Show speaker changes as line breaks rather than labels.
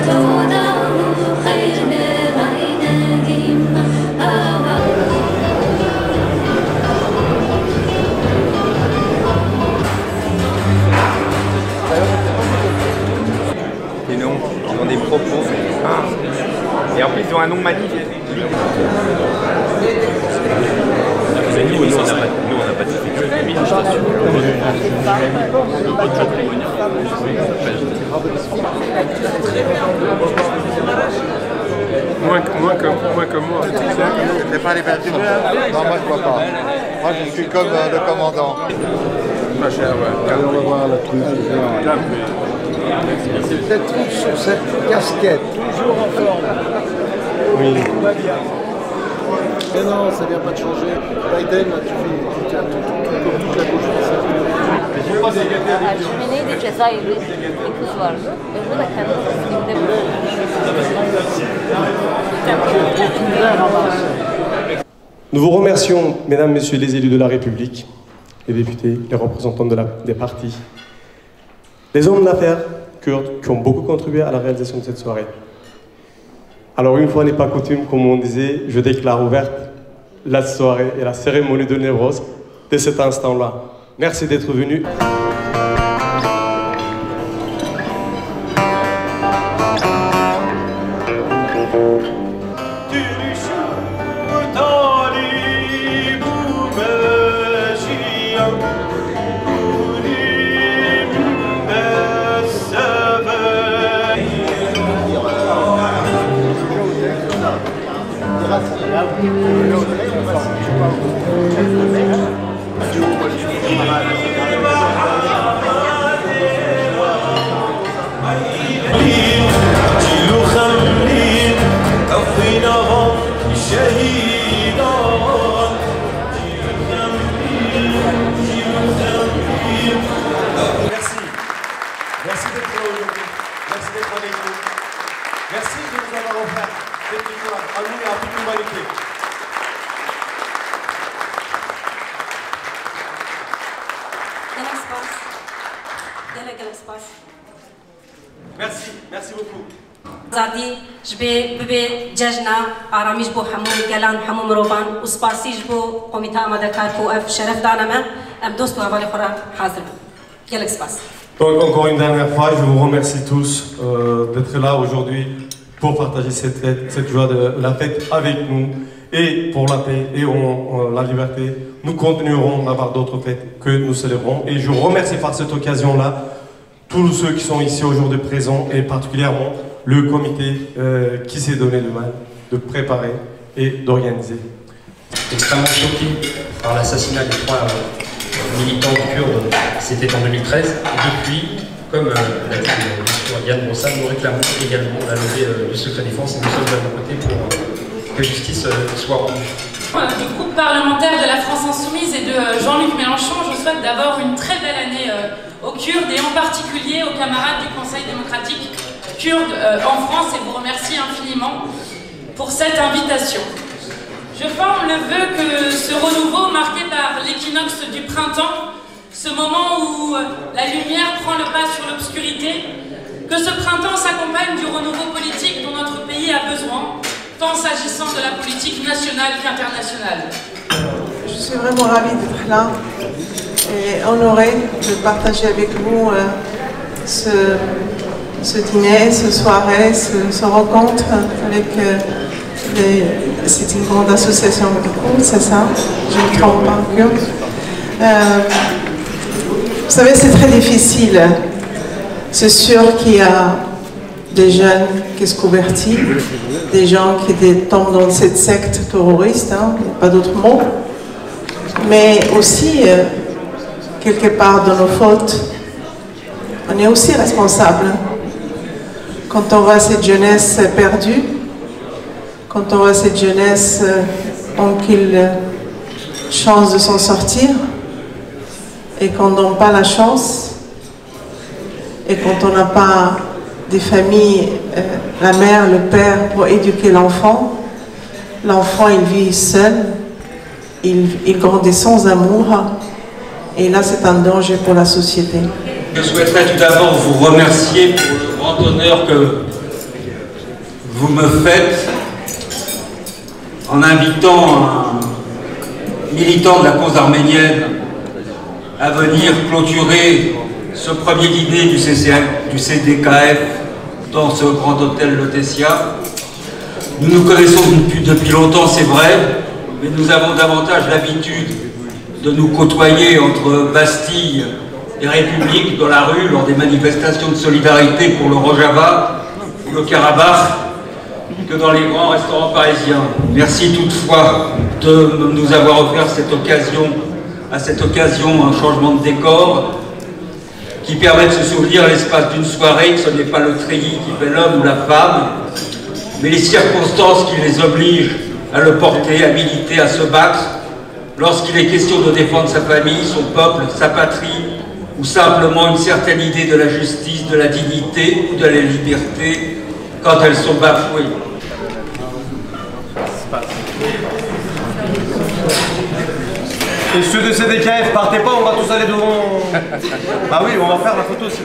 Des noms, ils ont des propos. Et en plus, ils ont un nom magnifique. Nous, on n'a pas de manifestation.
Moins que moi.
C'est pas les perturbés? Non, moi je vois pas. Moi je suis comme le commandant.
Pas cher, ouais.
On va voir la truc. C'est peut-être sur cette casquette. Toujours en forme. Oui. Tout va bien. Mais non, ça vient pas de changer. Biden, tu tiens comme toute la gauche française.
Ermeni'de Cezayir'de bir kız vardı. Orada da kendi filmde
Nous vous remercions, mesdames, messieurs les élus de la République, les députés, les représentants des partis, les hommes d'affaires kurdes qui ont beaucoup contribué à la réalisation de cette soirée. Alors une fois n'est pas coutume, comme on disait, je déclare ouverte la soirée et la cérémonie de Newroz dès cet instant-là. Merci d'être venus.
Merci d'être là aujourd'hui. Merci d'être avec nous. Merci de nous avoir offert cette victoire à nous et à toute l'humanité. Merci, merci beaucoup.
زادی جبه ببه جشنا آرامیش بو همون گلان همون روبان و سپاسیش بو قومیته آماده کار کو اف شرف دانمه ام دوست و حوالی خورا حاضر گلک سپاس.
Donc encore une dernière fois, je vous remercie tous d'être là aujourd'hui pour partager cette fête, cette joie de la fête avec nous et pour la paix et la liberté. Nous continuerons d'avoir d'autres fêtes que nous célébrons et je remercie par cette occasion-là tous ceux qui sont ici aujourd'hui présents et particulièrement le comité qui s'est donné le mal de préparer et d'organiser.
Extrêmement choqué par l'assassinat des trois militants kurdes, c'était en 2013. Et depuis, comme l'a dit Yann Brossard, nous réclamons également la levée du secret défense et nous sommes à vos côtés pour que justice soit rendue.
Du groupe parlementaire de la France Insoumise et de Jean-Luc Mélenchon, je souhaite d'abord une très belle année aux Kurdes et en particulier aux camarades du Conseil démocratique kurde en France et vous remercie infiniment pour cette invitation. Je forme le vœu que ce renouveau marqué par l'équinoxe du printemps, ce moment où la lumière prend le pas sur l'obscurité, que ce printemps s'accompagne du renouveau politique dont notre pays a besoin, tant s'agissant de la politique nationale qu'internationale.
Je suis vraiment ravie d'être là et honorée de partager avec vous ce dîner, cette soirée, ce rencontre avec c'est une grande association de Kurdes, c'est ça? Je ne me trompe pas, Kurdes. Vous savez, c'est très difficile. C'est sûr qu'il y a des jeunes qui se convertissent, des gens qui tombent dans cette secte terroriste, hein, il n'y a pas d'autre mot. Mais aussi, quelque part dans nos fautes, on est aussi responsable. Quand on voit cette jeunesse perdue, quand on voit cette jeunesse ont qu'une chance de s'en sortir, et qu'on n'a pas la chance, et quand on n'a pas des familles, la mère, le père pour éduquer l'enfant, l'enfant il vit seul, il grandit sans amour, et là c'est un danger pour la société.
Je souhaiterais tout d'abord vous remercier pour le grand honneur que vous me faites en invitant un militant de la cause arménienne à venir clôturer ce premier dîner du CDKF dans ce grand hôtel Le Tessia. Nous nous connaissons depuis longtemps, c'est vrai, mais nous avons davantage l'habitude de nous côtoyer entre Bastille et République dans la rue lors des manifestations de solidarité pour le Rojava ou le Karabakh que dans les grands restaurants parisiens. Merci toutefois de nous avoir offert à cette occasion un changement de décor qui permet de se souvenir à l'espace d'une soirée que ce n'est pas le treillis qui fait l'homme ou la femme, mais les circonstances qui les obligent à le porter, à militer, à se battre, lorsqu'il est question de défendre sa famille, son peuple, sa patrie, ou simplement une certaine idée de la justice, de la dignité ou de la liberté quand elles sont bafouées.
Et ceux de CDKF, partez pas, on va tous aller devant. Ah oui, on va faire la photo.